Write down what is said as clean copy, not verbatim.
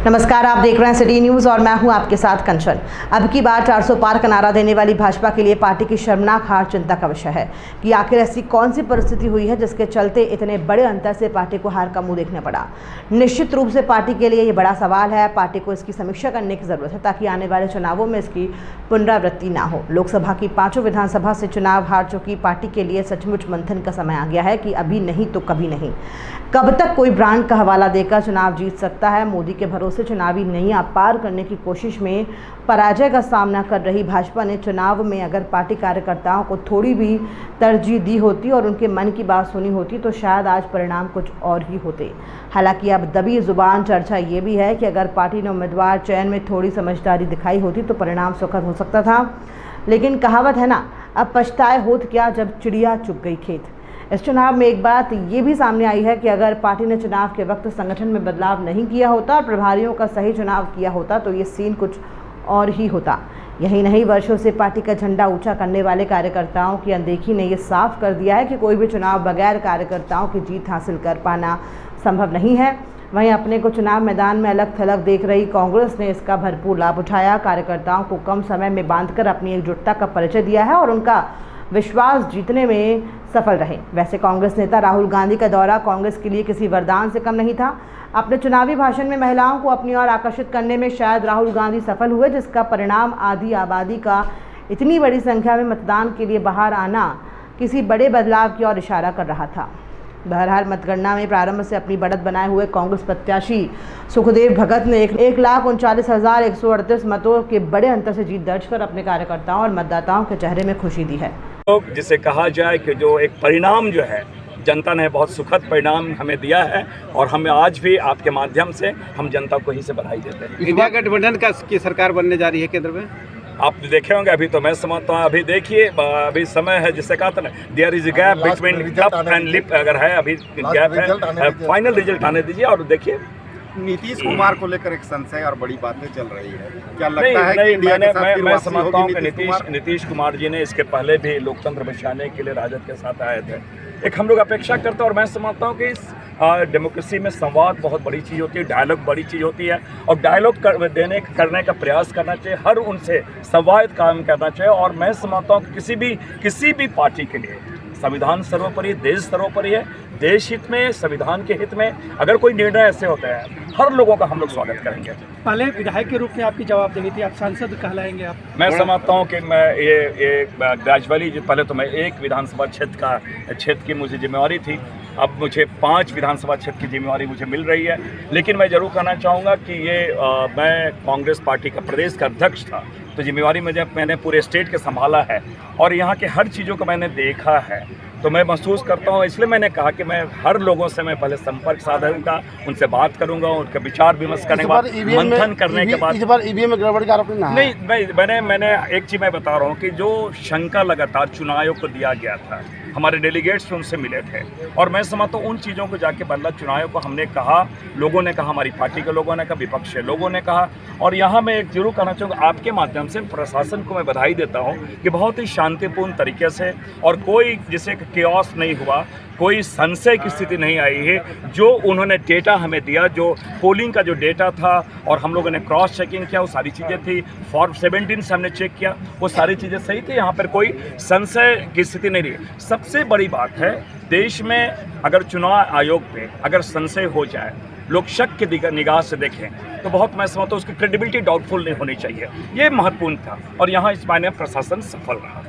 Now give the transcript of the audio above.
नमस्कार, आप देख रहे हैं सिटी न्यूज़ और मैं हूं आपके साथ कंचन। अब की बार 400 पार का नारा देने वाली भाजपा के लिए पार्टी की शर्मनाक हार चिंता का विषय है कि आखिर ऐसी कौन सी परिस्थिति हुई है जिसके चलते इतने बड़े अंतर से पार्टी को हार का मुंह देखना पड़ा। निश्चित रूप से पार्टी के लिए ये बड़ा सवाल है। पार्टी को इसकी समीक्षा करने की जरूरत है ताकि आने वाले चुनावों में इसकी पुनरावृत्ति ना हो। लोकसभा की 5 विधानसभा से चुनाव हार चुकी पार्टी के लिए सचमुच मंथन का समय आ गया है कि अभी नहीं तो कभी नहीं, कब तक कोई ब्रांड का हवाला देकर चुनाव जीत सकता है। मोदी के भरोसे चुनावी नैया पार करने की कोशिश में पराजय का सामना कर रही भाजपा ने चुनाव में अगर पार्टी कार्यकर्ताओं को थोड़ी भी तरजीह दी होती और उनके मन की बात सुनी होती तो शायद आज परिणाम कुछ और ही होते। हालांकि अब दबी जुबान चर्चा ये भी है कि अगर पार्टी ने उम्मीदवार चयन में थोड़ी समझदारी दिखाई होती तो परिणाम सुखद हो सकता था। लेकिन कहावत है ना, अब पछताए होत क्या जब चिड़िया चुग गई खेत। इस चुनाव में एक बात ये भी सामने आई है कि अगर पार्टी ने चुनाव के वक्त संगठन में बदलाव नहीं किया होता और प्रभारियों का सही चुनाव किया होता तो ये सीन कुछ और ही होता। यही नहीं, वर्षों से पार्टी का झंडा ऊंचा करने वाले कार्यकर्ताओं की अनदेखी ने ये साफ कर दिया है कि कोई भी चुनाव बगैर कार्यकर्ताओं की जीत हासिल कर पाना संभव नहीं है। वहीं अपने को चुनाव मैदान में अलग थलग देख रही कांग्रेस ने इसका भरपूर लाभ उठाया। कार्यकर्ताओं को कम समय में बांधकर अपनी एकजुटता का परिचय दिया है और उनका विश्वास जीतने में सफल रहे। वैसे कांग्रेस नेता राहुल गांधी का दौरा कांग्रेस के लिए किसी वरदान से कम नहीं था। अपने चुनावी भाषण में महिलाओं को अपनी ओर आकर्षित करने में शायद राहुल गांधी सफल हुए, जिसका परिणाम आधी आबादी का इतनी बड़ी संख्या में मतदान के लिए बाहर आना किसी बड़े बदलाव की ओर इशारा कर रहा था। बहरहाल मतगणना में प्रारंभ से अपनी बढ़त बनाए हुए कांग्रेस प्रत्याशी सुखदेव भगत ने 1,39,138 मतों के बड़े अंतर से जीत दर्ज कर अपने कार्यकर्ताओं और मतदाताओं के चेहरे में खुशी दी है। जिसे कहा जाए कि जो एक परिणाम जो है जनता ने बहुत सुखद परिणाम हमें दिया है और हमें आज भी आपके माध्यम से हम जनता को ही से बधाई देते हैं। इंडिया गठबंधन की सरकार बनने जा रही है केंद्र में, आप देखे होंगे। अभी तो मैं समझता हूँ, अभी देखिए, अभी समय है जिसे कहा था ना, there is a gap between cup and lip. अगर है अभी गैप है, फाइनल रिजल्ट आने दीजिए और देखिए। नीतीश कुमार को लेकर एक संशय और बड़ी बातें चल रही है, क्या लगता है कि इंडिया के साथ मैं समझता हूँ कि नीतीश कुमार जी ने इसके पहले भी लोकतंत्र बचाने के लिए राजद के साथ आए थे। एक हम लोग अपेक्षा करते हैं और मैं समझता हूँ कि इस डेमोक्रेसी में संवाद बहुत बड़ी चीज़ होती है, डायलॉग बड़ी चीज़ होती है और डायलॉग करने का प्रयास करना चाहिए, हर उनसे संवाद काम करना चाहिए। और मैं समझता हूँ कि किसी भी पार्टी के लिए संविधान सर्वोपरि, देश सर्वोपरि है। देश हित में, संविधान के हित में अगर कोई निर्णय ऐसे होते हैं, हर लोगों का हम लोग स्वागत करेंगे। पहले विधायक के रूप में आपकी जवाबदेही थी, आप सांसद कहलाएंगे। आप मैं समझता हूँ कि मैं ये ग्रेजुअली पहले तो मैं एक विधानसभा क्षेत्र की मुझे जिम्मेवारी थी, अब मुझे 5 विधानसभा क्षेत्र की जिम्मेवारी मुझे मिल रही है। लेकिन मैं जरूर कहना चाहूँगा कि मैं कांग्रेस पार्टी का प्रदेश का अध्यक्ष था तो जिम्मेवारी मैंने पूरे स्टेट के संभाला है और यहाँ के हर चीज़ों को मैंने देखा है तो मैं महसूस करता हूँ। इसलिए मैंने कहा कि मैं हर लोगों से मैं पहले संपर्क साधूंगा, उनसे बात करूंगा, उनके विचार विमर्श करने के बाद, मंथन करने के बाद। इस बार ईवीएम में गड़बड़ी का आरोप नहीं, मैंने एक चीज़ मैं बता रहा हूँ कि जो शंका लगातार चुनाव आयोग को दिया गया था, हमारे डेलीगेट्स उनसे मिले थे और मैं समझता हूँ उन चीज़ों को जाके बदला चुनाव आयोग को हमने कहा, लोगों ने कहा, हमारी पार्टी के लोगों ने कहा, विपक्ष के लोगों ने कहा। और यहाँ मैं एक जरूर कहना चाहूँगा, आपके माध्यम से प्रशासन को मैं बधाई देता हूँ कि बहुत ही शांतिपूर्ण तरीके से और कोई जिसे केओस नहीं हुआ, कोई संशय की स्थिति नहीं आई है। जो उन्होंने डेटा हमें दिया, जो पोलिंग का जो डेटा था और हम लोगों ने क्रॉस चेकिंग किया, वो सारी चीज़ें थी। फॉर्म 17 से हमने चेक किया, वो सारी चीज़ें सही थी। यहाँ पर कोई संशय की स्थिति नहीं रही। सबसे बड़ी बात है, देश में अगर चुनाव आयोग पे अगर संशय हो जाए, लोग शक की निगाह से देखें तो बहुत मैं समझता हूँ उसकी क्रेडिबिलिटी डाउटफुल नहीं होनी चाहिए। ये महत्वपूर्ण था और यहाँ इस मायने प्रशासन सफल रहा।